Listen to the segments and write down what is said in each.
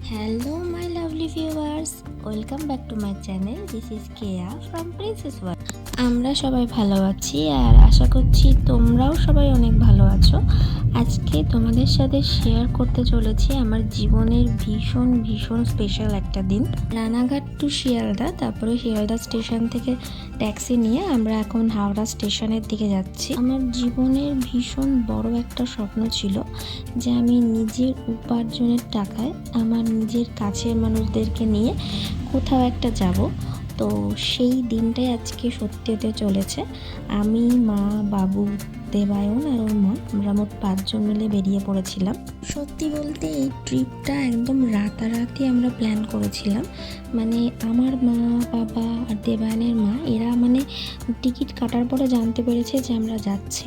Hello, my lovely viewers. Welcome back to my channel. This is Kea from Princess World. আমরা সবাই ভালো আছি আর আশা করছি তোমরাও সবাই অনেক ভালো আছো। আজকে তোমাদের সাথে শেয়ার করতে চলেছি আমার জীবনের ভীষণ স্পেশাল একটা দিন। রানাঘাট টু শিয়ালদা, তারপরে শিয়ালদা স্টেশন থেকে ট্যাক্সি নিয়ে আমরা এখন হাওড়া স্টেশনের দিকে যাচ্ছি। আমার জীবনের ভীষণ বড় একটা স্বপ্ন ছিল যে আমি নিজের উপার্জনের টাকায় আমার নিজের কাছের মানুষদেরকে নিয়ে কোথাও একটা যাব। তো সেই দিনটাই আজকে সত্যি হতে চলেছে। আমি, মা, বাবু, দেবায়ন আর ওর মা, আমরা মোট 5 জন মিলে বেরিয়ে পড়েছিলাম। সত্যি বলতে এই ট্রিপটা একদম রাতারাতি আমরা প্ল্যান করেছিলাম। মানে আমার মা, বাবা আর দেবায়নের মা এরা টিকিট কাটার পরে জানতে পেরেছে যে আমরা যাচ্ছি।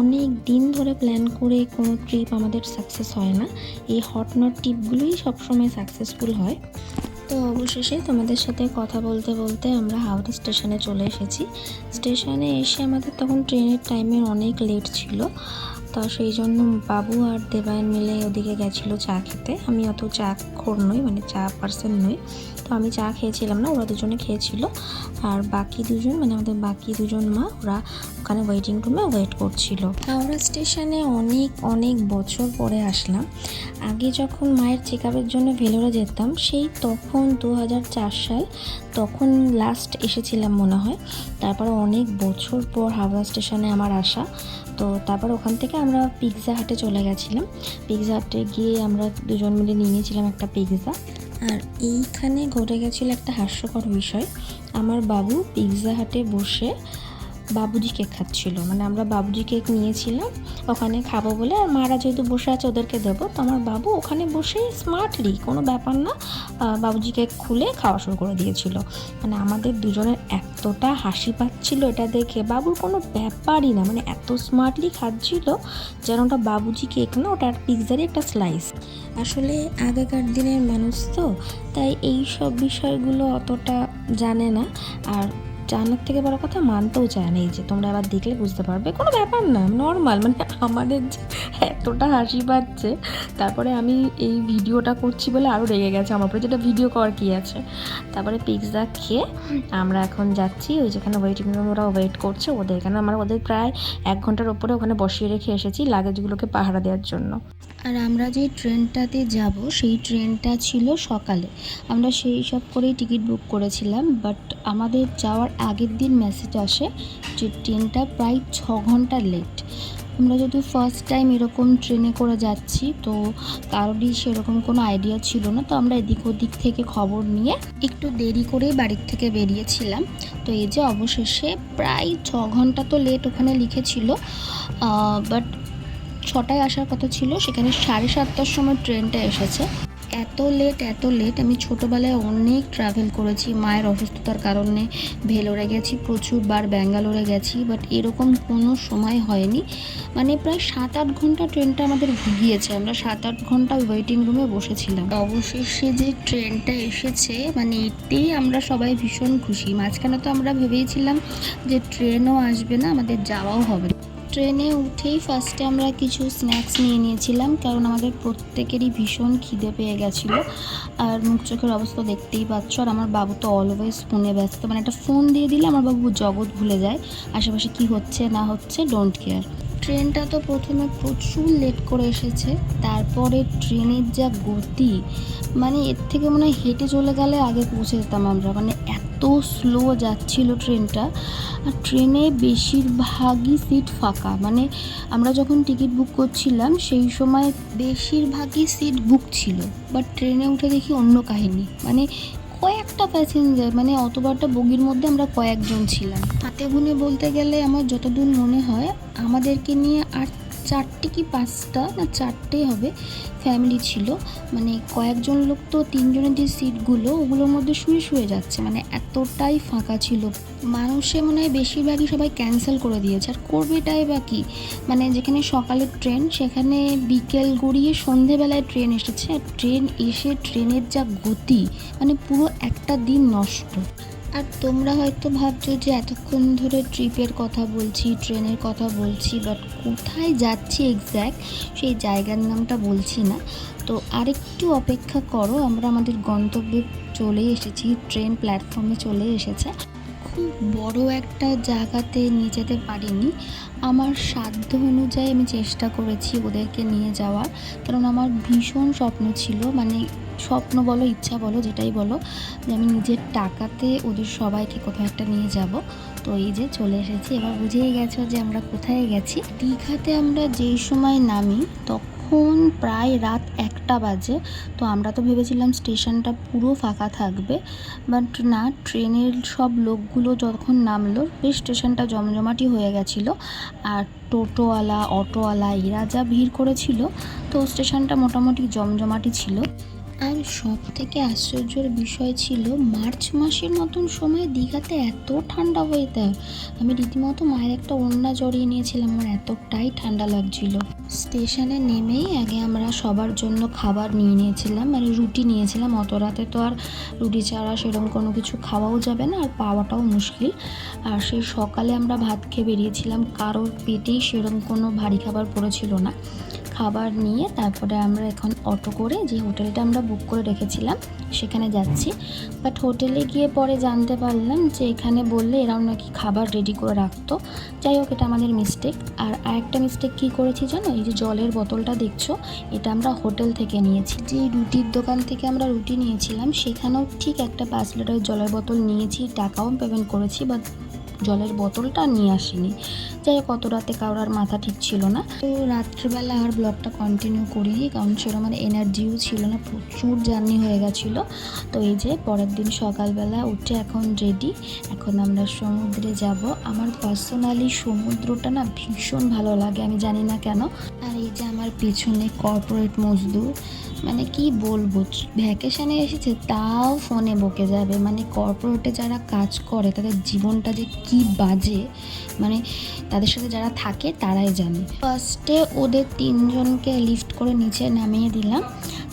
অনেক দিন ধরে প্ল্যান করে কোনো ট্রিপ আমাদের সাকসেস হয় না, এই হট নট ট্রিপগুলোই সবসময় সাকসেসফুল হয়। তো অবশেষে তোমাদের সাথে কথা বলতে বলতে আমরা হাওড়া স্টেশনে চলে এসেছি। স্টেশনে এসে আমাদের তখন ট্রেনের টাইমের অনেক লেট ছিল, তো সেই জন্য বাবু আর দেবায়ন মিলে ওদিকে গেছিলো চা খেতে। আমি অত চা খোর নই, চা পার্সন নই, তো আমি চা খেয়েছিলাম না, ওরা দুজনে খেয়েছিল। আর বাকি দুজন আমাদের বাকি দুজন মা ওরা ওখানে ওয়েটিং রুমে ওয়েট করছিল। হাওড়া স্টেশনে অনেক বছর পরে আসলাম। আগে যখন মায়ের চেক আপের জন্য ভেলোরে যেতাম, সেই তখন 2004 সাল, তখন লাস্ট এসেছিলাম মনে হয়। তারপরে অনেক বছর পর হাওড়া স্টেশনে আমার আসা। তো তারপর ওখান থেকে আমরা পিৎজা হাটে চলে গেছিলাম। পিৎজা হাটে গিয়ে আমরা দুজন মিলে নিয়ে নিয়েছিলাম একটা পিৎজা। আর এইখানে ঘটে গেছিলো একটা হাস্যকর বিষয়। আমার বাবু পিৎজা হাটে বসে বাবুজি কেক খাচ্ছিল। আমরা বাবুজি কেক নিয়েছিলাম ওখানে খাবো বলে, আর মারা যেহেতু বসে আছে ওদেরকে দেবো, তো আমার বাবু ওখানে বসে স্মার্টলি, কোনো ব্যাপার না, বাবুজি কেক খুলে খাওয়া শুরু করে দিয়েছিল। আমাদের দুজনের এতটা হাসি পাচ্ছিল এটা দেখে। বাবুর কোনো ব্যাপারই না, এত স্মার্টলি খাচ্ছিল যেন ওটা বাবুজি কেক না, ওটা পিৎজারই একটা স্লাইস। আসলে আগেকার দিনের মানুষ তো, তাই এই সব বিষয়গুলো অতটা জানে না, আর জানার থেকে বড় কথা মানতেও চায় না। এই যে তোমরা আবার দেখলে বুঝতে পারবে, কোনো ব্যাপার না, নর্মাল। আমাদের যে এতটা হাসি পাচ্ছে, তারপরে আমি এই ভিডিওটা করছি বলে আরও রেগে গেছে আমার উপরে, যেটা ভিডিও করার কী আছে। তারপরে পিৎজা খেয়ে আমরা এখন যাচ্ছি ওই যেখানে ওয়েটিং রুম, ওরা ওয়েট করছে ওদের এখানে। আমরা ওদের প্রায় 1 ঘন্টার ওপরে ওখানে বসিয়ে রেখে এসেছি লাগেজগুলোকে পাহারা দেওয়ার জন্য। আর আমরা যে ট্রেনটাতে যাব সেই ট্রেনটা ছিল সকালে। আমরা সেই সব করেই টিকিট বুক করেছিলাম, বাট আমাদের যাওয়ার আগের দিন মেসেজ আসে যে ট্রেনটা প্রায় 6 ঘন্টা লেট। আমরা যদি ফার্স্ট টাইম এরকম ট্রেনে করে যাচ্ছি, তো কারোরই সেরকম কোনো আইডিয়া ছিল না। তো আমরা এদিক ওদিক থেকে খবর নিয়ে একটু দেরি করেই বাড়ির থেকে বেরিয়েছিলাম। তো এই যে অবশেষে প্রায় 6 ঘন্টা তো লেট ওখানে লিখেছিল, বাট 6টায় আসার কথা ছিল, সেখানে 7:30টার সময় ট্রেনটা এসেছে। এত লেট আমি ছোটোবেলায় অনেক ট্রাভেল করেছি মায়ের অসুস্থতার কারণে। ভেলোরে গেছি, প্রচুরবার ব্যাঙ্গালোরে গেছি, বাট এরকম কোনো সময় হয়নি। প্রায় 7-8 ঘন্টা ট্রেনটা আমাদের ভুগিয়েছে। আমরা 7-8 ঘন্টা ওয়েটিং রুমে বসেছিলাম। অবশেষে যে ট্রেনটা এসেছে, এতেই আমরা সবাই ভীষণ খুশি। মাঝখানে তো আমরা ভেবেছিলাম যে ট্রেনও আসবে না, আমাদের যাওয়াও হবে না। ট্রেনে উঠেই ফার্স্টে আমরা কিছু স্ন্যাক্স নিয়ে নিয়েছিলাম, কারণ আমাদের প্রত্যেকেরই ভীষণ খিদে পেয়ে গেছিলো। আর মুখ চোখের অবস্থা দেখতেই পাচ্ছ। আর আমার বাবু তো অলওয়েজ ফোনে ব্যস্ত, একটা ফোন দিয়ে দিলে আমার বাবু জগৎ ভুলে যায়, আশেপাশে কি হচ্ছে না হচ্ছে ডোন্ট কেয়ার। ট্রেনটা তো প্রথমে প্রচুর লেট করে এসেছে, তারপরে ট্রেনের যা গতি, এর থেকে মনে হয় হেঁটে চলে গেলে আগে পৌঁছে যেতাম আমরা। এত স্লো যাচ্ছিল ট্রেনটা। আর ট্রেনে বেশিরভাগই সিট ফাঁকা। আমরা যখন টিকিট বুক করছিলাম সেই সময় বেশিরভাগই সিট বুক ছিল, বাট ট্রেনে উঠে দেখি অন্য কাহিনী। কয়েকটা প্যাসেঞ্জার, অতবারটা বগির মধ্যে আমরা কয়েকজন ছিলাম। হাতে গুনে বলতে গেলে আমার যতদূর মনে হয় আমাদেরকে নিয়ে আর 4টে কি 5টা না 4টে হবে ফ্যামিলি ছিল। কয়েকজন লোক তো 3 জনের যে সিটগুলো ওগুলোর মধ্যে শুয়ে যাচ্ছে, এতটাই ফাঁকা ছিল। মানুষে মনে হয় বেশিরভাগই সবাই ক্যান্সেল করে দিয়েছে, আর করবেটাই বা কি। যেখানে সকালের ট্রেন সেখানে বিকেল গড়িয়ে সন্ধেবেলায় ট্রেন এসেছে, আর ট্রেন এসে ট্রেনের যা গতি, পুরো একটা দিন নষ্ট। আর তোমরা হয়তো ভাবছো যে এতক্ষণ ধরে ট্রিপের কথা বলছি, ট্রেনের কথা বলছি, বাট কোথায় যাচ্ছি এক্স্যাক্ট সেই জায়গার নামটা বলছি না। তো আরেকটু অপেক্ষা করো, আমরা আমাদের গন্তব্যে চলে এসেছি, ট্রেন প্ল্যাটফর্মে চলে এসেছে। খুব বড় একটা জায়গাতে নিয়ে যেতে পারিনি, আমার সাধ্য অনুযায়ী আমি চেষ্টা করেছি ওদেরকে নিয়ে যাওয়ার, কারণ আমার ভীষণ স্বপ্ন ছিল, মানে স্বপ্ন বলো ইচ্ছা বলো যেটাই বলো, যে আমি নিজের টাকাতে ওদের সবাইকে কোথাও একটা নিয়ে যাব। তো এই যে চলে এসেছি, এবার বুঝেই গেছো যে আমরা কোথায় গেছি। দীঘাতে আমরা যেই সময় নামি তখন প্রায় রাত 1টা বাজে। তো আমরা তো ভেবেছিলাম স্টেশনটা পুরো ফাঁকা থাকবে, বাট না, ট্রেনের সব লোকগুলো যখন নামলো বেশ স্টেশনটা জমজমাটি হয়ে গেছিলো। আর টোটোওয়ালা, অটোওয়ালা এরা যা ভিড় করেছিল, তো স্টেশনটা মোটামুটি জমজমাটি ছিল। আর সব থেকে আশ্চর্যের বিষয় ছিল মার্চ মাসের মতন সময় দীঘাতে এত ঠান্ডা ওয়েদার। আমি রীতিমতো মায়ের একটা ওড়না জড়িয়ে নিয়েছিলাম, আমার এতটাই ঠান্ডা লাগছিল। স্টেশনে নেমেই আগে আমরা সবার জন্য খাবার নিয়ে নিয়েছিলাম, মানে রুটি নিয়েছিলাম। অত রাতে তো আর রুটি ছাড়া সেরকম কোনো কিছু খাওয়াও যাবে না, আর পাওয়াটাও মুশকিল। আর সেই সকালে আমরা ভাত খেয়ে বেরিয়েছিলাম, কারোর পেটেই সেরকম কোনো ভারী খাবার পড়েছিল না। খাবার নিয়ে তারপরে আমরা এখন অটো করে যে হোটেলটা আমরা বুক করে রেখেছিলাম সেখানে যাচ্ছি। বাট হোটেলে গিয়ে পরে জানতে পারলাম যে এখানে বললে এরাও নাকি খাবার রেডি করে রাখতো। যাই হোক, এটা আমাদের মিস্টেক। আর আরেকটা মিস্টেক কী করেছি জানো, এই যে জলের বোতলটা দেখছো, এটা আমরা হোটেল থেকে নিয়েছি। যে রুটির দোকান থেকে আমরা রুটি নিয়েছিলাম সেখানেও ঠিক একটা 5 লিটারের জলের বোতল নিয়েছি, টাকাও পেমেন্ট করেছি, বাট জলের বোতলটা নিয়ে আসিনি। যাই হোক, অত রাতে কারোর আর মাথা ঠিক ছিল না। তো রাত্রিবেলা আর ব্লগটা কন্টিনিউ করিনি, কারণ সেরকম আমার এনার্জিও ছিল না, প্রচুর জার্নি হয়ে গেছিলো। তো এই যে পরের দিন সকালবেলা উঠে এখন রেডি, এখন আমরা সমুদ্রে যাব। আমার পার্সোনালি সমুদ্রটা না ভীষণ ভালো লাগে, আমি জানি না কেন। আর এই যে আমার পেছনে কর্পোরেট মজদুর, মানে কি বলবো, ভ্যাকেশানে এসেছে তাও ফোনে বকে যাবে। মানে কর্পোরেটে যারা কাজ করে তাদের জীবনটা যে কি বাজে, মানে তাদের সাথে যারা থাকে তারাই জানে। ফার্স্টে ওদের 3জনকে লিফট করে নিচে নামিয়ে দিলাম,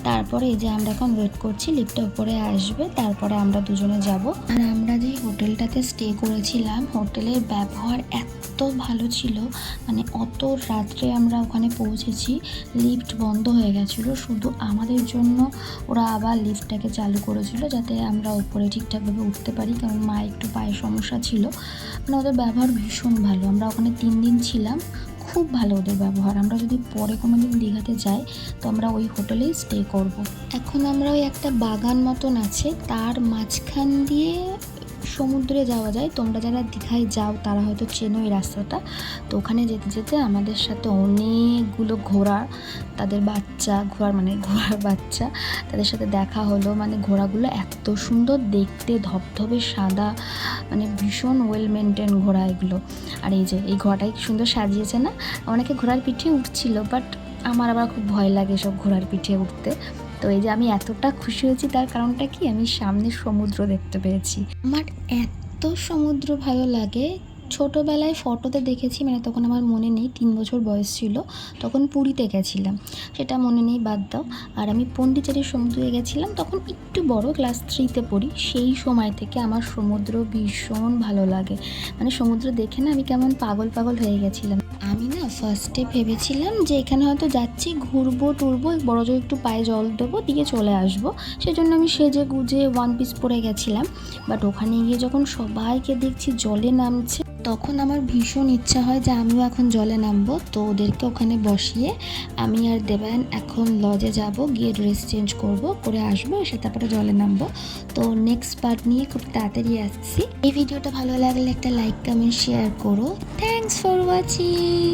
তারপরে এই যে আমরা এখন ওয়েট করছি লিফটটা উপরে আসবে, তারপরে আমরা দুজনে যাব। আর আমরা যে হোটেলটাতে স্টে করেছিলাম, হোটেলের ব্যবহার এত ভালো ছিল, মানে অত রাত্রে আমরা ওখানে পৌঁছেছি, লিফট বন্ধ হয়ে গেছিলো, শুধু আমাদের জন্য ওরা আবার লিফটটাকে চালু করেছিল যাতে আমরা উপরে ঠিকঠাকভাবে উঠতে পারি, কারণ মা একটু পায়ের সমস্যা ছিল। মানে ওদের ব্যবহার ভীষণ ভালো, আমরা ওখানে 3 দিন ছিলাম, খুব ভালো ওদের ব্যবহার। আমরা যদি পরে কোনো দিন দীঘাতে যাই তো আমরা ওই হোটেলেই স্টে করব। এখন আমরা ওই একটা বাগান মতন আছে, তার মাঝখান দিয়ে সমুদ্রে যাওয়া যায়। তোমরা যারা দীঘায় যাও তারা হয়তো চেনো এই রাস্তাটা। তো ওখানে যেতে যেতে আমাদের সাথে অনেকগুলো ঘোড়া, তাদের বাচ্চা, ঘোড়ার বাচ্চা, তাদের সাথে দেখা হলো। মানে ঘোড়াগুলো এত সুন্দর দেখতে, ধবধবে সাদা, মানে ভীষণ ওয়েল মেনটেন ঘোড়া এগুলো। আর এই যে এই ঘোড়াটাই সুন্দর সাজিয়েছে না, অনেকে ঘোড়ার পিঠে উঠছিল, বাট আমার আবার খুব ভয় লাগে সব ঘোড়ার পিঠে উঠতে। তো এই যে আমি এতটা খুশি হয়েছি, তার কারণটা কি, আমি সামনে সমুদ্র দেখতে পেয়েছি। আমার এত সমুদ্র ভালো লাগে, ছোটোবেলায় ফটোতে দেখেছি, মানে তখন আমার মনে নেই, 3 বছর বয়স ছিল, তখন পুরীতে গেছিলাম, সেটা মনে নেই, বাদ দাও। আর আমি পন্ডিচেরির সমুদ্রে গেছিলাম, তখন একটু বড়, ক্লাস 3তে পড়ি। সেই সময় থেকে আমার সমুদ্র ভীষণ ভালো লাগে, মানে সমুদ্র দেখে না আমি কেমন পাগল পাগল হয়ে গেছিলাম। আমি না ফার্স্টে ভেবেছিলাম যে এখানে হয়তো যাচ্ছি ঘুরবো টুরবো, বড় জোর একটু পায়ে জল দেবো দিয়ে চলে আসবো, সেজন্য আমি সেজে গুজে 1 পিস পরে গেছিলাম। বাট ওখানে গিয়ে যখন সবাইকে দেখছি জলে নামছে, তখন আমার ভীষণ ইচ্ছা হয় যে আমিও এখন জলে নামবো। তো ওদেরকে ওখানে বসিয়ে আমি আর দেবায়ন এখন লজে যাব, গিয়ে ড্রেস চেঞ্জ করে আসবো, এসে তারপরে জলে নামবো। তো নেক্সট পার্ট নিয়ে খুব তাড়াতাড়ি আসছি। এই ভিডিওটা ভালো লাগলে একটা লাইক, কমেন্ট, শেয়ার করো। Thanks for watching.